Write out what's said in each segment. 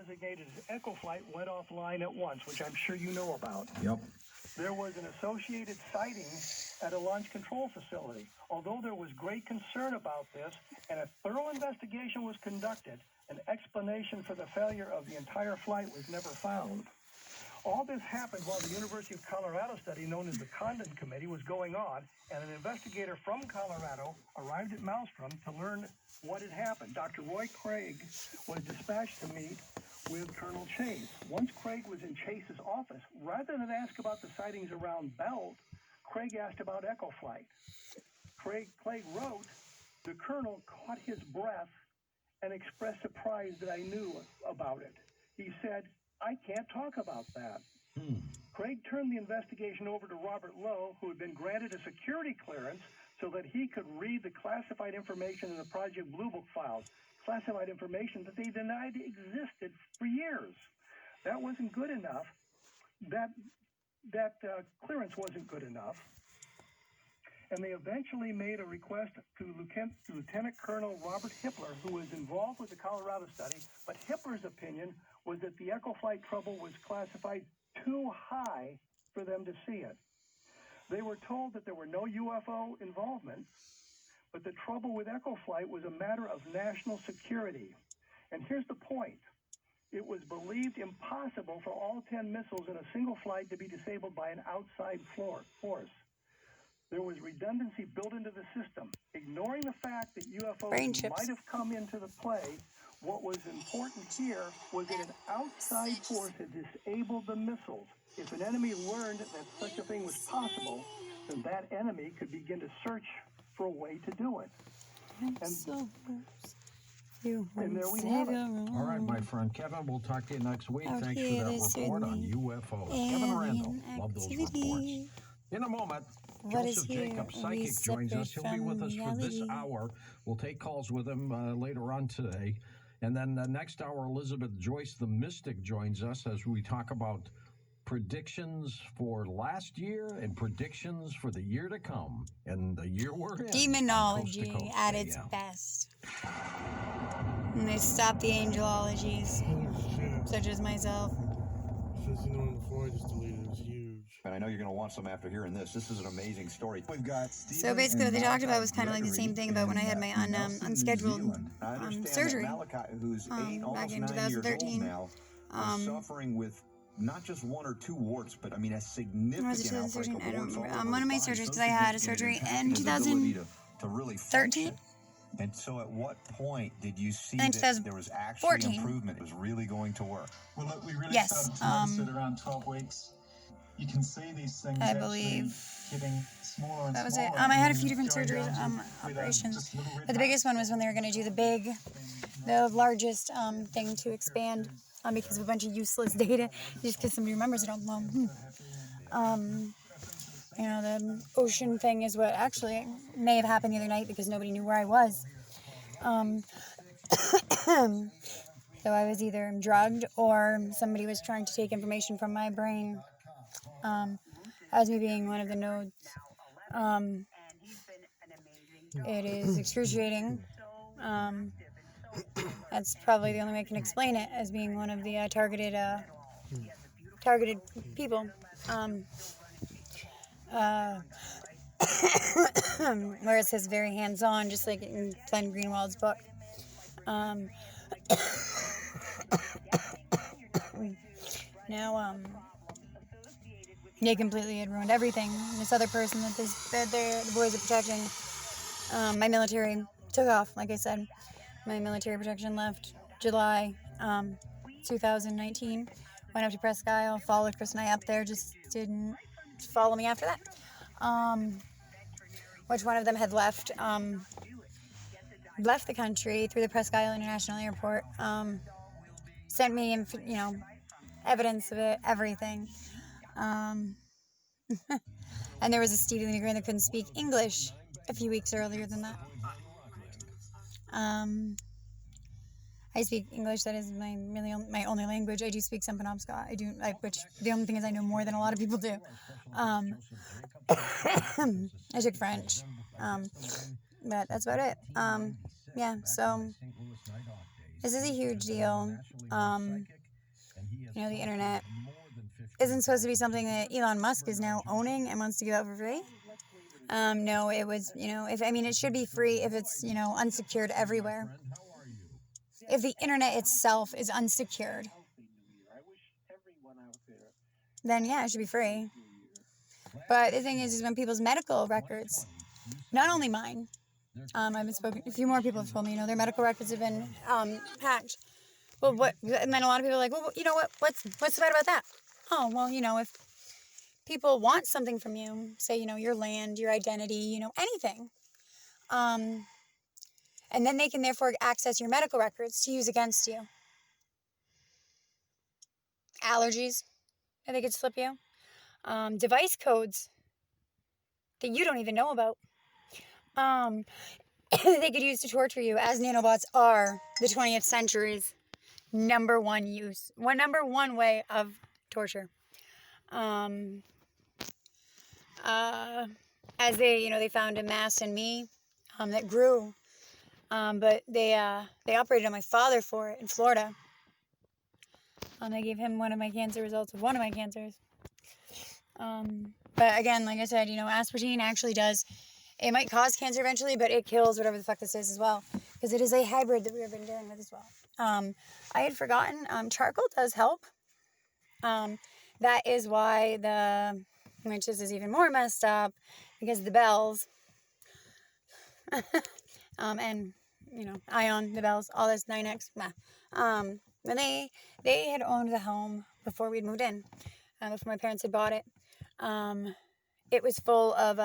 designated as Echo Flight went offline at once, which I'm sure you know about. Yep. There was an associated sighting at a launch control facility. Although there was great concern about this and a thorough investigation was conducted, an explanation for the failure of the entire flight was never found. All this happened while the University of Colorado study known as the Condon Committee was going on, and an investigator from Colorado arrived at Maelstrom to learn what had happened. Dr. Roy Craig was dispatched to meet with Colonel Chase. Once Craig was in Chase's office, rather than ask about the sightings around Belt, Craig asked about Echo Flight. Craig wrote, "The colonel caught his breath and expressed surprise that I knew about it. He said, 'I can't talk about that.'" Craig turned the investigation over to Robert Lowe, who had been granted a security clearance so that he could read the classified information in the Project Blue Book files, classified information that they denied existed for years. That wasn't good enough. That clearance wasn't good enough. And they eventually made a request to Lieutenant Colonel Robert Hippler, who was involved with the Colorado study, but Hippler's opinion was that the Echo Flight trouble was classified too high for them to see it. They were told that there were no UFO involvement, but the trouble with Echo Flight was a matter of national security. And here's the point. It was believed impossible for all 10 missiles in a single flight to be disabled by an outside force. There was redundancy built into the system. Ignoring the fact that UFOs might have come into the play, what was important here was that an outside force had disabled the missiles. If an enemy learned that such a thing was possible, then that enemy could begin to search for a way to do it. And there we have it. All right, my friend Kevin, we'll talk to you next week. Thanks for that report on UFOs. Kevin Randall, love those reports. In a moment, Joseph Jacob, psychic, joins us. He'll be with us for this hour. We'll take calls with him later on today. And then next hour, Elizabeth Joyce, the mystic, joins us as we talk about predictions for last year and predictions for the year to come. And the year we're in. Demonology at its best. And they stop the angelologies, such as myself. Since you know him before, I just deleted it. It was huge. And I know you're going to want some after hearing this. This is an amazing story. We've got so basically what they talked about was kind of like the same thing about when I had my unscheduled surgery who's back in 2013. Now, suffering with not just one or two warts, but I mean a significant outbreak of warts. One of my surgeries, because I had a surgery in 2013. And so at what point did you see that there was actually improvement? It was really going to work? Well, look, we really started to notice it around 12 weeks. You can see these things I believe getting smaller and that was smaller. it. I had a few different surgeries, operations. But the biggest one was when they were going to do the largest thing to expand because of a bunch of useless data, just because somebody remembers it all. The ocean thing is what actually may have happened the other night because nobody knew where I was. So I was either drugged or somebody was trying to take information from my brain. As me being one of the nodes. It is excruciating. That's probably the only way I can explain it, as being one of the targeted people. Where it says very hands-on, just like in Glenn Greenwald's book. Now, they completely had ruined everything. This other person that the boys are protecting, my military took off, like I said. My military protection left July 2019. Went up to Presque Isle, followed Chris and I up there, just didn't follow me after that. Which one of them had left the country through the Presque Isle International Airport. Sent me, evidence of it, everything. And there was a Stevie immigrant that couldn't speak English a few weeks earlier than that. I speak English. That is my only language. I do speak some Penobscot. Which the only thing is I know more than a lot of people do. I took French, but that's about it. So This is a huge deal. The internet isn't supposed to be something that Elon Musk is now owning and wants to give out for free. No, it was, it should be free if it's, unsecured everywhere. If the internet itself is unsecured, then yeah, it should be free. But the thing is when people's medical records, not only mine, I've been spoken, a few more people have told me, their medical records have been hacked. Well, and then a lot of people are like, well, what's bad about that? Oh, well, if people want something from you, say, your land, your identity, anything, and then they can therefore access your medical records to use against you. Allergies that they could slip you. Device codes that you don't even know about. They could use to torture you, as nanobots are the 20th century's number one way of torture. As they found a mass in me that grew, but they operated on my father for it in Florida. They gave him one of my cancer results of one of my cancers. But again, like I said, aspartame actually does, it might cause cancer eventually, but it kills whatever the fuck this is as well, because it is a hybrid that we've been dealing with as well. I had forgotten, charcoal does help. That is why which this is even more messed up, because the Babbles, and, Ion, the Babbles, all this 9X, when they had owned the home before we'd moved in, before my parents had bought it, it was full of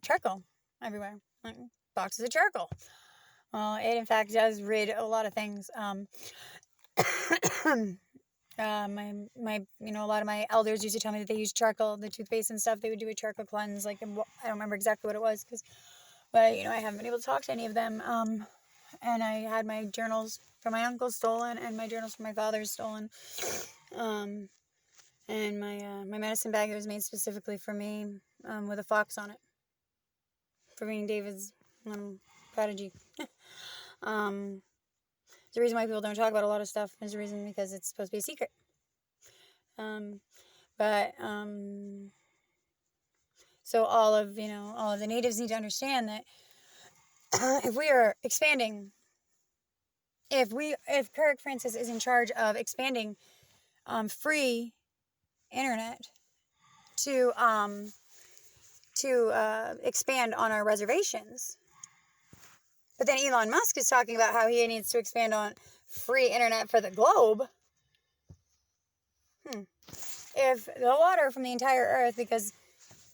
charcoal everywhere, like boxes of charcoal. Well, it in fact does rid a lot of things. A lot of my elders used to tell me that they used charcoal, the toothpaste and stuff. They would do a charcoal cleanse. Like, I don't remember exactly what it was, but I haven't been able to talk to any of them. And I had my journals from my uncle stolen, and my journals from my father stolen. And my medicine bag that was made specifically for me, with a fox on it, for being David's prodigy. The reason why people don't talk about a lot of stuff is the reason because it's supposed to be a secret. So all of the natives need to understand that if we are expanding, if Kirk Francis is in charge of expanding free internet to expand on our reservations, but then Elon Musk is talking about how he needs to expand on free internet for the globe. If the water from the entire earth, because,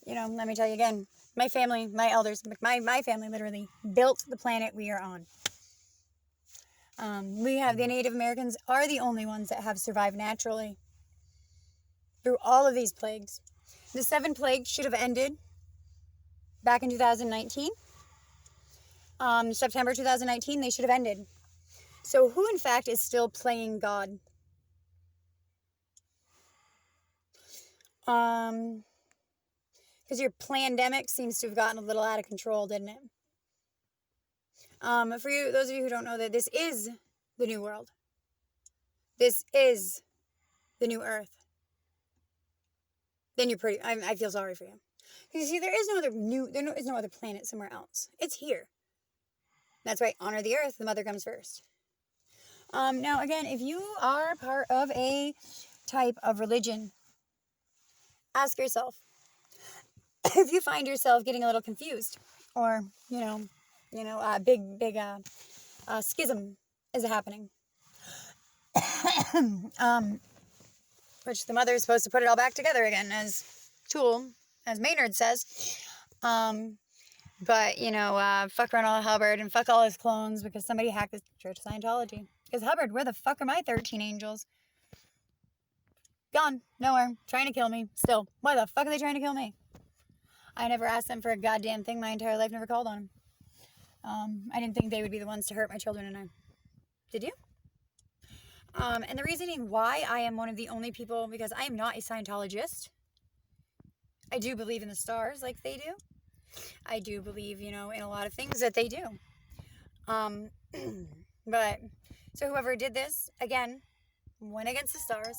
let me tell you again, my family, my elders, my family literally built the planet we are on. The Native Americans are the only ones that have survived naturally through all of these plagues. The 7 plagues should have ended back in 2019. September 2019, they should have ended. So who, in fact, is still playing God? Because your plandemic seems to have gotten a little out of control, didn't it? For you, those of you who don't know that this is the new world. This is the new earth. Then you're I feel sorry for you. Because you see, there is no other planet somewhere else. It's here. That's right, honor the earth, the mother comes first. Now, again, if you are part of a type of religion, ask yourself, if you find yourself getting a little confused, or, a big schism is happening, which the mother is supposed to put it all back together again, as Maynard says, but, fuck Ronald Hubbard and fuck all his clones because somebody hacked the Church of Scientology. Because Hubbard, where the fuck are my 13 angels? Gone. Nowhere. Trying to kill me. Still. Why the fuck are they trying to kill me? I never asked them for a goddamn thing my entire life. Never called on them. I didn't think they would be the ones to hurt my children and I. Did you? And the reasoning why I am one of the only people, because I am not a Scientologist. I do believe in the stars like they do. I do believe, in a lot of things that they do. But So whoever did this, again, went against the stars.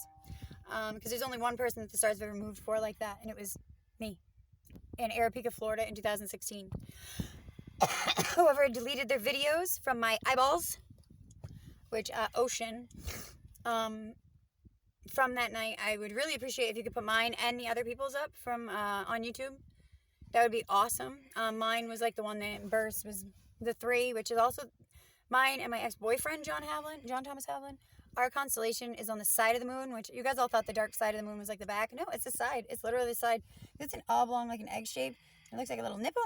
Because there's only one person that the stars have ever moved for like that, and it was me in Arapahoe, Florida in 2016. Whoever deleted their videos from my eyeballs, which, Ocean, from that night, I would really appreciate if you could put mine and the other people's up from on YouTube. That would be awesome. Mine was like the one that burst, was the 3, which is also mine and my ex-boyfriend, John Thomas Havlin. Our constellation is on the side of the moon, which you guys all thought the dark side of the moon was like the back. No, it's the side. It's literally the side. It's an oblong, like an egg shape. It looks like a little nipple.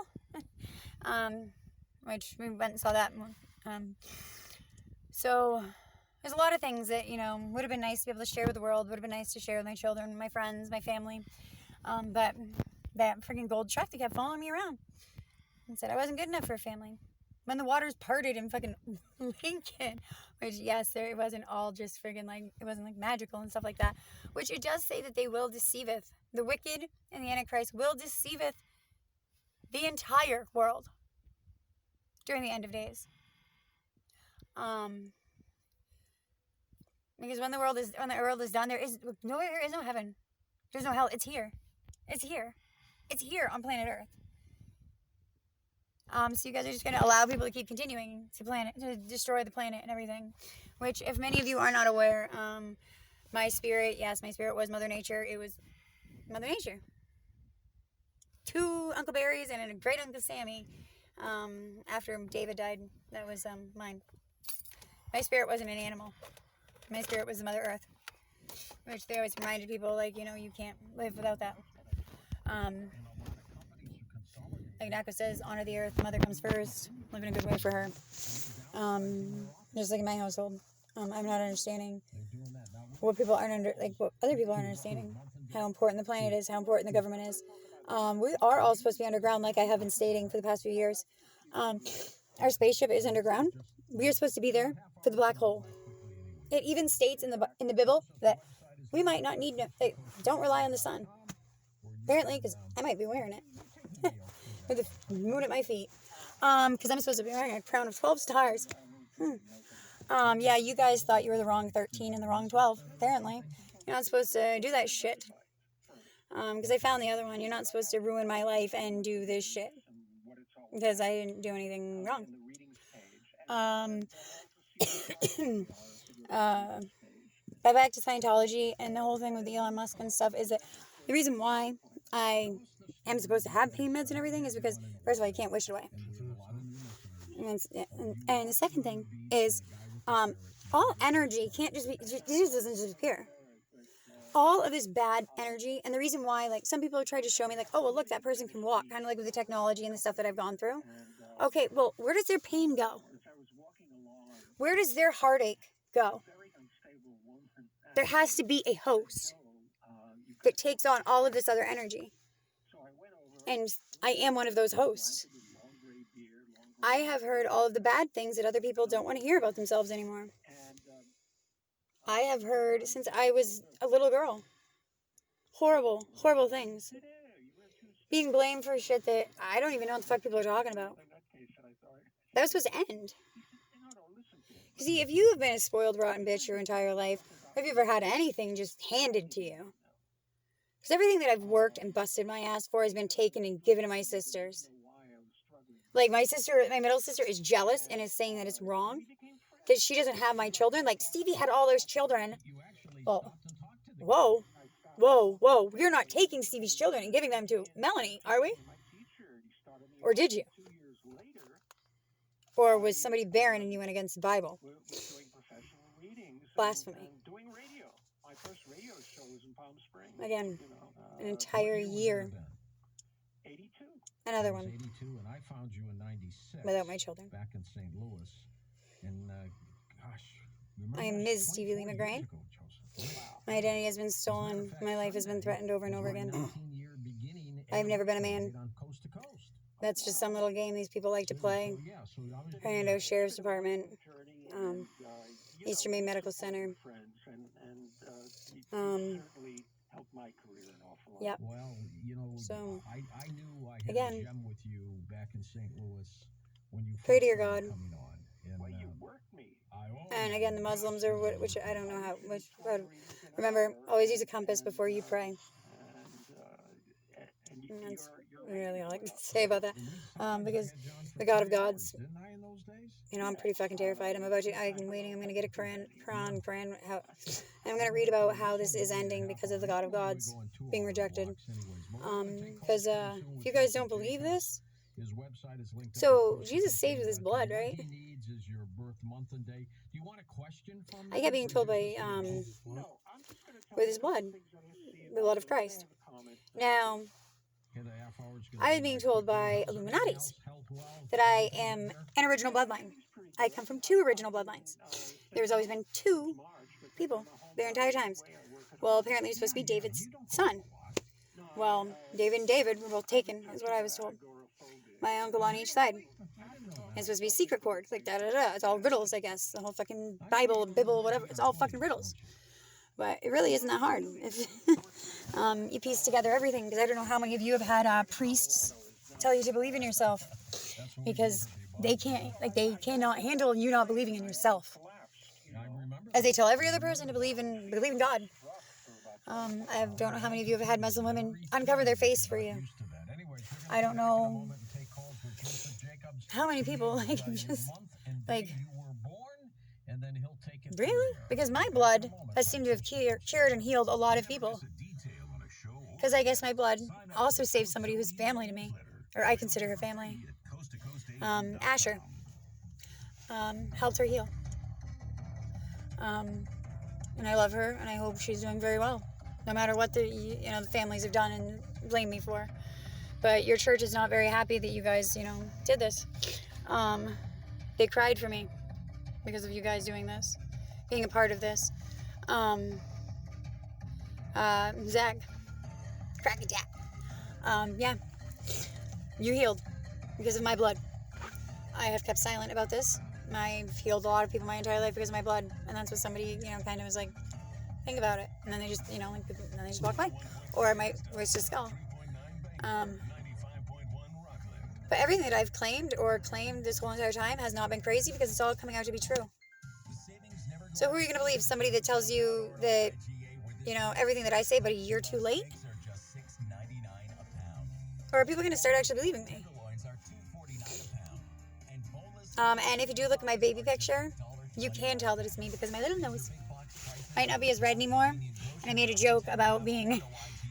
Which we went and saw that one. So there's a lot of things that, would have been nice to be able to share with the world, would have been nice to share with my children, my friends, my family. But that freaking gold truck that kept following me around and said I wasn't good enough for a family. When the waters parted in fucking Lincoln, which, yes, it wasn't all just friggin' like, it wasn't like magical and stuff like that, which it does say that they will deceiveth. The wicked and the Antichrist will deceiveth the entire world during the end of days. Because when the world is done, there is no heaven. There's no hell. It's here. It's here. It's here on planet Earth. So you guys are just going to allow people to keep continuing to destroy the planet and everything. Which, if many of you are not aware, my spirit was Mother Nature. It was Mother Nature. 2 Uncle Barrys and a great Uncle Sammy. After David died, that was mine. My spirit wasn't an animal. My spirit was the Mother Earth. Which they always reminded people, like, you can't live without that. Like Naka says, honor the earth, mother comes first, live in a good way for her. Just like in my household. I'm not understanding what other people aren't understanding. How important the planet is, how important the government is. We are all supposed to be underground, like I have been stating for the past few years. Our spaceship is underground. We are supposed to be there for the black hole. It even states in the Bible that we might not need don't rely on the sun. Apparently, because I might be wearing it. With the moon at my feet. Because I'm supposed to be wearing a crown of 12 stars. Yeah, you guys thought you were the wrong 13 and the wrong 12. Apparently. You're not supposed to do that shit. Because I found the other one. You're not supposed to ruin my life and do this shit. Because I didn't do anything wrong. Back to Scientology and the whole thing with Elon Musk and stuff is that the reason why I am supposed to have pain meds and everything is because, first of all, you can't wish it away. And the second thing is, all energy can't just doesn't disappear. All of this bad energy, and the reason why, like, some people have tried to show me, like, oh, well, look, that person can walk, kind of like with the technology and the stuff that I've gone through. Okay, well, where does their pain go? Where does their heartache go? There has to be a host that takes on all of this other energy. And I am one of those hosts. I have heard all of the bad things that other people don't want to hear about themselves anymore. I have heard since I was a little girl. Horrible, horrible things. Being blamed for shit that I don't even know what the fuck people are talking about. That was supposed to end. See, if you have been a spoiled, rotten bitch your entire life, have you ever had anything just handed to you? Because everything that I've worked and busted my ass for has been taken and given to my sisters. Like, my middle sister is jealous and is saying that it's wrong. That she doesn't have my children. Like, Stevie had all those children. Well, whoa. We're not taking Stevie's children and giving them to Melanie, are we? Or did you? Or was somebody barren and you went against the Bible? Blasphemy. Again, an entire year. Another one. Without my children. Back in St. Louis. And, I am Ms. Stevie Lee McGrain. My identity has been stolen. My life has been threatened over and over again. I've never been a man. That's just some little game these people like to play. Hernando Sheriff's Department. Eastern Maine Medical Center. Yep. So, again, pray to your God. And again, the Muslims are, which I don't know how, remember, always use a compass before you pray. And that's really all I can say about that. Because the God of gods, I'm pretty fucking terrified. I'm waiting. I'm going to get a Quran. I'm going to read about how this is ending because of the God of gods being rejected. Because if you guys don't believe this, so Jesus saved with his blood, right? I kept being told by, with his blood, the blood of Christ. Now, I was being told by Illuminatis that I am an original bloodline. I come from 2 original bloodlines. There's always been 2 people their entire times. Well, apparently it's supposed to be David's son. Well, David and David were both taken, is what I was told. My uncle on each side. It's supposed to be a secret chord, like da-da-da. It's all riddles, I guess. The whole fucking Bible, whatever. It's all fucking riddles. But it really isn't that hard if you piece together everything. Because I don't know how many of you have had priests tell you to believe in yourself. Because they cannot handle you not believing in yourself. As they tell every other person to believe in God. I don't know how many of you have had Muslim women uncover their face for you. I don't know how many people really? Because my blood has seemed to have cured and healed a lot of people. Because I guess my blood also saved somebody who's family to me, or I consider her family. Asher helped her heal. And I love her, and I hope she's doing very well, no matter what the families have done and blame me for. But your church is not very happy that you guys, did this. They cried for me because of you guys doing this, being a part of this. Zach, Cracky Jack. Yeah, you healed because of my blood. I have kept silent about this. I've healed a lot of people my entire life because of my blood, and that's what somebody, kind of was like, think about it, and then they just, and then they just walk by, or my voice just fell. But everything that I've claimed this whole entire time has not been crazy because it's all coming out to be true. So who are you going to believe? Somebody that tells you that, everything that I say, but a year too late? Or are people going to start actually believing me? And if you do look at my baby picture, you can tell that it's me because my little nose might not be as red anymore. And I made a joke about being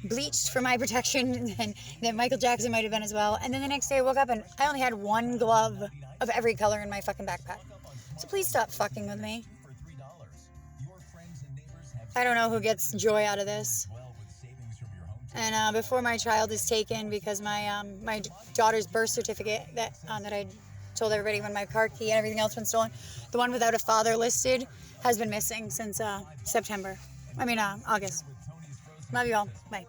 bleached for my protection, and that Michael Jackson might have been as well. And then the next day I woke up and I only had 1 glove of every color in my fucking backpack. So please stop fucking with me. I don't know who gets joy out of this. And before my child is taken, because my daughter's birth certificate that I told everybody when my car key and everything else been stolen, the one without a father listed has been missing since August. Love you all. Bye.